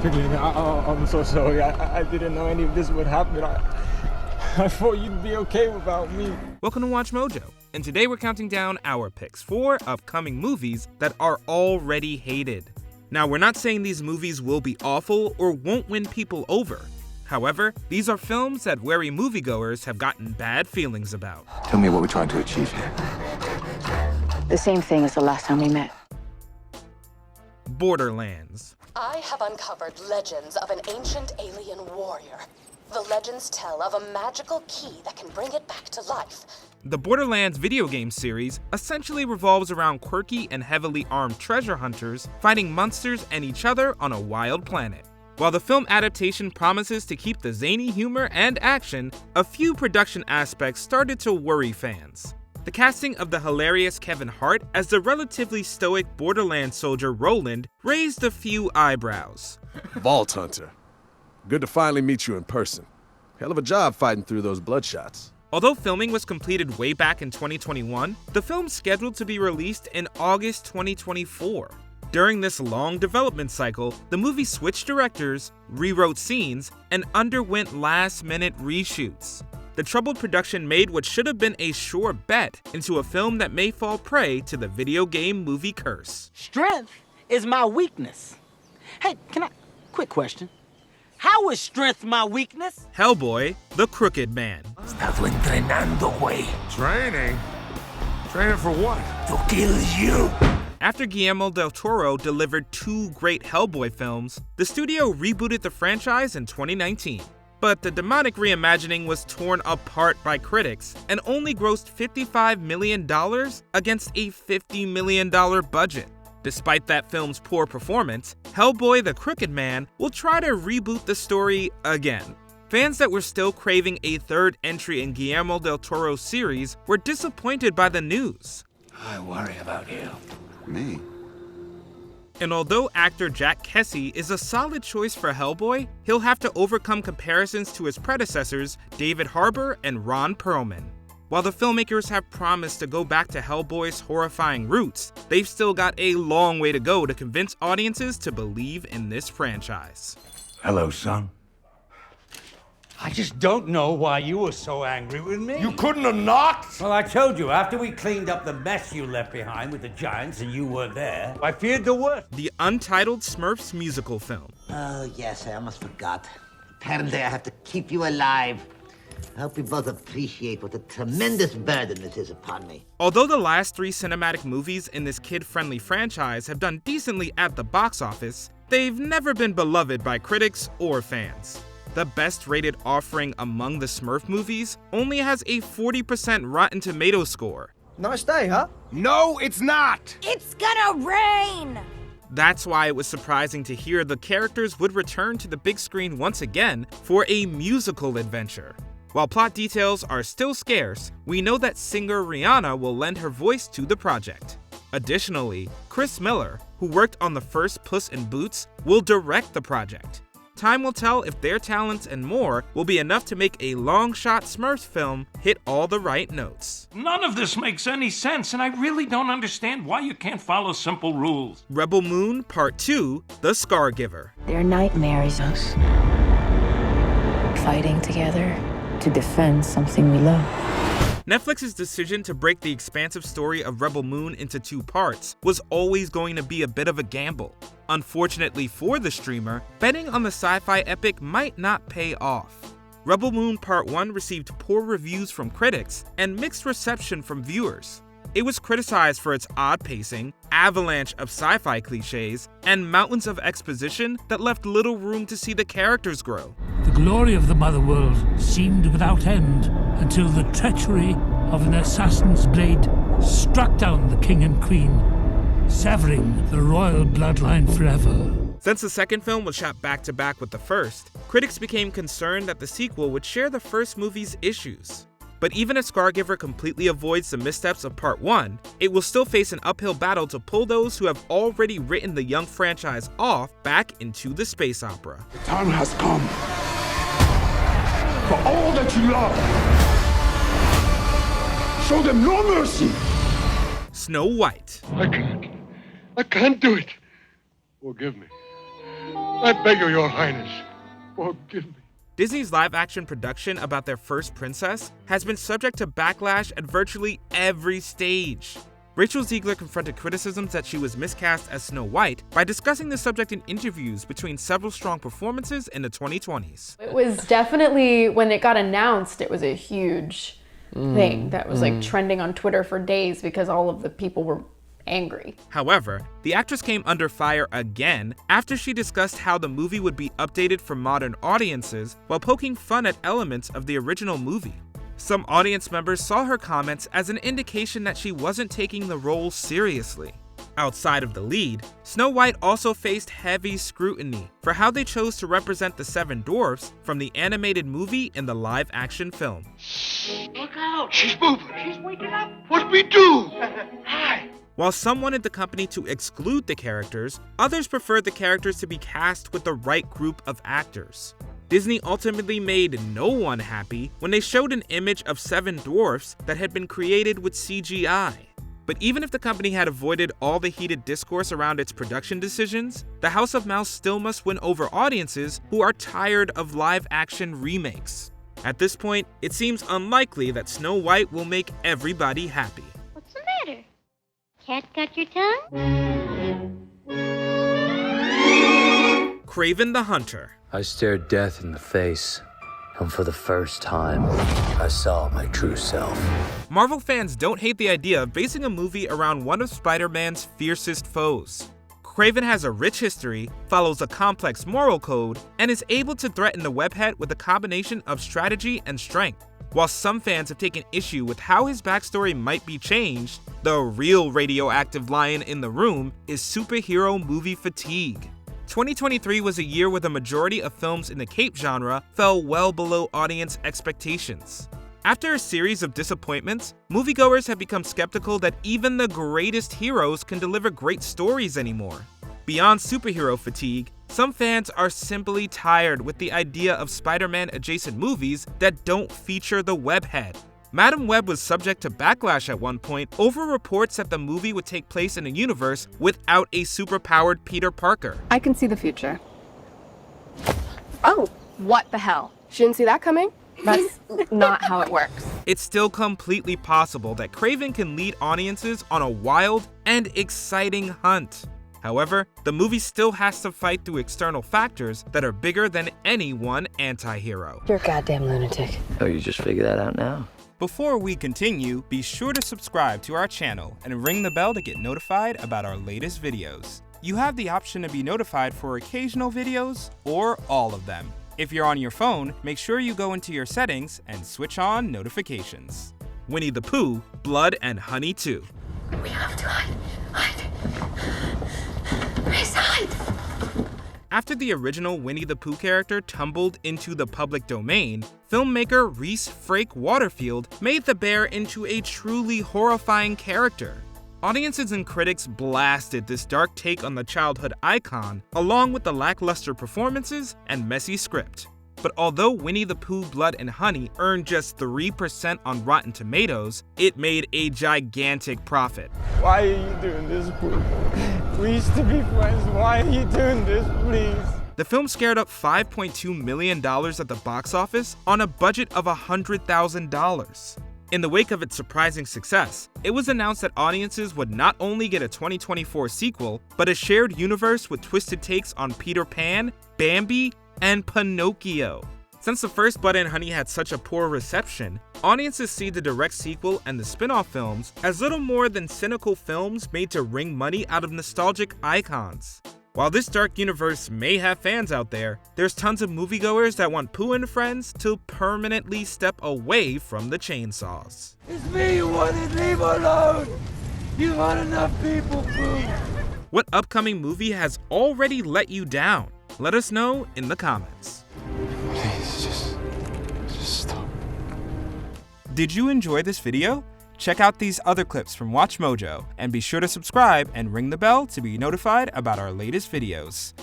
Piglet, I'm so sorry. I didn't know any of this would happen. I thought you'd be okay without me. Welcome to Watch Mojo, and today we're counting down our picks for upcoming movies that are already hated. Now, we're not saying these movies will be awful or won't win people over. However, these are films that wary moviegoers have gotten bad feelings about. Tell me what we're trying to achieve here. The same thing as the last time we met. Borderlands. I have uncovered legends of an ancient alien warrior. The legends tell of a magical key that can bring it back to life. The Borderlands video game series essentially revolves around quirky and heavily armed treasure hunters fighting monsters and each other on a wild planet. While the film adaptation promises to keep the zany humor and action, a few production aspects started to worry fans. The casting of the hilarious Kevin Hart as the relatively stoic Borderlands soldier Roland raised a few eyebrows. Vault Hunter. Good to finally meet you in person. Hell of a job fighting through those bloodshots. Although filming was completed way back in 2021, the film's scheduled to be released in August 2024. During this long development cycle, the movie switched directors, rewrote scenes, and underwent last-minute reshoots. The troubled production made what should have been a sure bet into a film that may fall prey to the video game movie curse. Strength is my weakness. Hey, quick question. How is strength my weakness? Hellboy The Crooked Man. Estado entrenando, güey. Training? Training for what? To kill you. After Guillermo del Toro delivered two great Hellboy films, the studio rebooted the franchise in 2019. But the demonic reimagining was torn apart by critics and only grossed $55 million against a $50 million budget. Despite that film's poor performance, Hellboy The Crooked Man will try to reboot the story again. Fans that were still craving a third entry in Guillermo del Toro's series were disappointed by the news. I worry about you. Me? And although actor Jack Kesey is a solid choice for Hellboy, he'll have to overcome comparisons to his predecessors David Harbour and Ron Perlman. While the filmmakers have promised to go back to Hellboy's horrifying roots, they've still got a long way to go to convince audiences to believe in this franchise. Hello, son. I just don't know why you were so angry with me. You couldn't have knocked? Well, I told you, after we cleaned up the mess you left behind with the giants and you weren't there, I feared the worst. The untitled Smurfs Musical film. Oh, yes, I almost forgot. Apparently, I have to keep you alive. I hope you both appreciate what a tremendous burden this is upon me. Although the last three cinematic movies in this kid-friendly franchise have done decently at the box office, they've never been beloved by critics or fans. The best-rated offering among the Smurf movies only has a 40% Rotten Tomatoes score. Nice day, huh? No, it's not! It's gonna rain! That's why it was surprising to hear the characters would return to the big screen once again for a musical adventure. While plot details are still scarce, we know that singer Rihanna will lend her voice to the project. Additionally, Chris Miller, who worked on the first Puss in Boots, will direct the project. Time will tell if their talents and more will be enough to make a long-shot Smurfs film hit all the right notes. None of this makes any sense, and I really don't understand why you can't follow simple rules. Rebel Moon Part 2, The Scargiver. Their nightmares us. Fighting together to defend something we love. Netflix's decision to break the expansive story of Rebel Moon into two parts was always going to be a bit of a gamble. Unfortunately for the streamer, betting on the sci-fi epic might not pay off. Rebel Moon Part 1 received poor reviews from critics and mixed reception from viewers. It was criticized for its odd pacing, avalanche of sci-fi cliches, and mountains of exposition that left little room to see the characters grow. The glory of the Mother World seemed without end until the treachery of an assassin's blade struck down the king and queen, severing the royal bloodline forever. Since the second film was shot back-to-back with the first, critics became concerned that the sequel would share the first movie's issues. But even if Scargiver completely avoids the missteps of Part 1, it will still face an uphill battle to pull those who have already written the young franchise off back into the space opera. The time has come for all that you love. Show them no mercy. Snow White. I can't do it. Forgive me. I beg you, Your Highness, forgive me. Disney's live-action production about their first princess has been subject to backlash at virtually every stage. Rachel Ziegler confronted criticisms that she was miscast as Snow White by discussing the subject in interviews between several strong performances in the 2020s. It was definitely, when it got announced, it was a huge thing that was like trending on Twitter for days because all of the people were angry. However, the actress came under fire again after she discussed how the movie would be updated for modern audiences while poking fun at elements of the original movie. Some audience members saw her comments as an indication that she wasn't taking the role seriously. Outside of the lead, Snow White also faced heavy scrutiny for how they chose to represent the seven dwarfs from the animated movie in the live-action film. Look out! She's moving! She's waking up! What we do? Hi! While some wanted the company to exclude the characters, others preferred the characters to be cast with the right group of actors. Disney ultimately made no one happy when they showed an image of seven dwarfs that had been created with CGI. But even if the company had avoided all the heated discourse around its production decisions, the House of Mouse still must win over audiences who are tired of live-action remakes. At this point, it seems unlikely that Snow White will make everybody happy. What's the matter? Cat got your tongue? Kraven the Hunter. I stared death in the face, and for the first time, I saw my true self. Marvel fans don't hate the idea of basing a movie around one of Spider-Man's fiercest foes. Kraven has a rich history, follows a complex moral code, and is able to threaten the webhead with a combination of strategy and strength. While some fans have taken issue with how his backstory might be changed, the real radioactive lion in the room is superhero movie fatigue. 2023 was a year where the majority of films in the cape genre fell well below audience expectations. After a series of disappointments, moviegoers have become skeptical that even the greatest heroes can deliver great stories anymore. Beyond superhero fatigue, some fans are simply tired with the idea of Spider-Man adjacent movies that don't feature the webhead. Madam Web was subject to backlash at one point over reports that the movie would take place in a universe without a superpowered Peter Parker. I can see the future. Oh, what the hell? She didn't see that coming? That's not how it works. It's still completely possible that Kraven can lead audiences on a wild and exciting hunt. However, the movie still has to fight through external factors that are bigger than any one anti-hero. You're a goddamn lunatic. Oh, you just figured that out now? Before we continue, be sure to subscribe to our channel and ring the bell to get notified about our latest videos. You have the option to be notified for occasional videos or all of them. If you're on your phone, make sure you go into your settings and switch on notifications. Winnie the Pooh, Blood and Honey 2. We have to hide. Please hide. After the original Winnie the Pooh character tumbled into the public domain, filmmaker Reese Frake Waterfield made the bear into a truly horrifying character. Audiences and critics blasted this dark take on the childhood icon, along with the lackluster performances and messy script. But although Winnie the Pooh Blood and Honey earned just 3% on Rotten Tomatoes, it made a gigantic profit. Why are you doing this, Pooh? We used to be friends. Why are you doing this, please? The film scared up $5.2 million at the box office on a budget of $100,000. In the wake of its surprising success, it was announced that audiences would not only get a 2024 sequel, but a shared universe with twisted takes on Peter Pan, Bambi, and Pinocchio. Since the first Blood and Honey had such a poor reception, audiences see the direct sequel and the spin-off films as little more than cynical films made to wring money out of nostalgic icons. While this dark universe may have fans out there, there's tons of moviegoers that want Pooh and friends to permanently step away from the chainsaws. It's me you wanted, leave alone! You want enough people, Pooh! What upcoming movie has already let you down? Let us know in the comments. Please, just stop. Did you enjoy this video? Check out these other clips from WatchMojo and be sure to subscribe and ring the bell to be notified about our latest videos.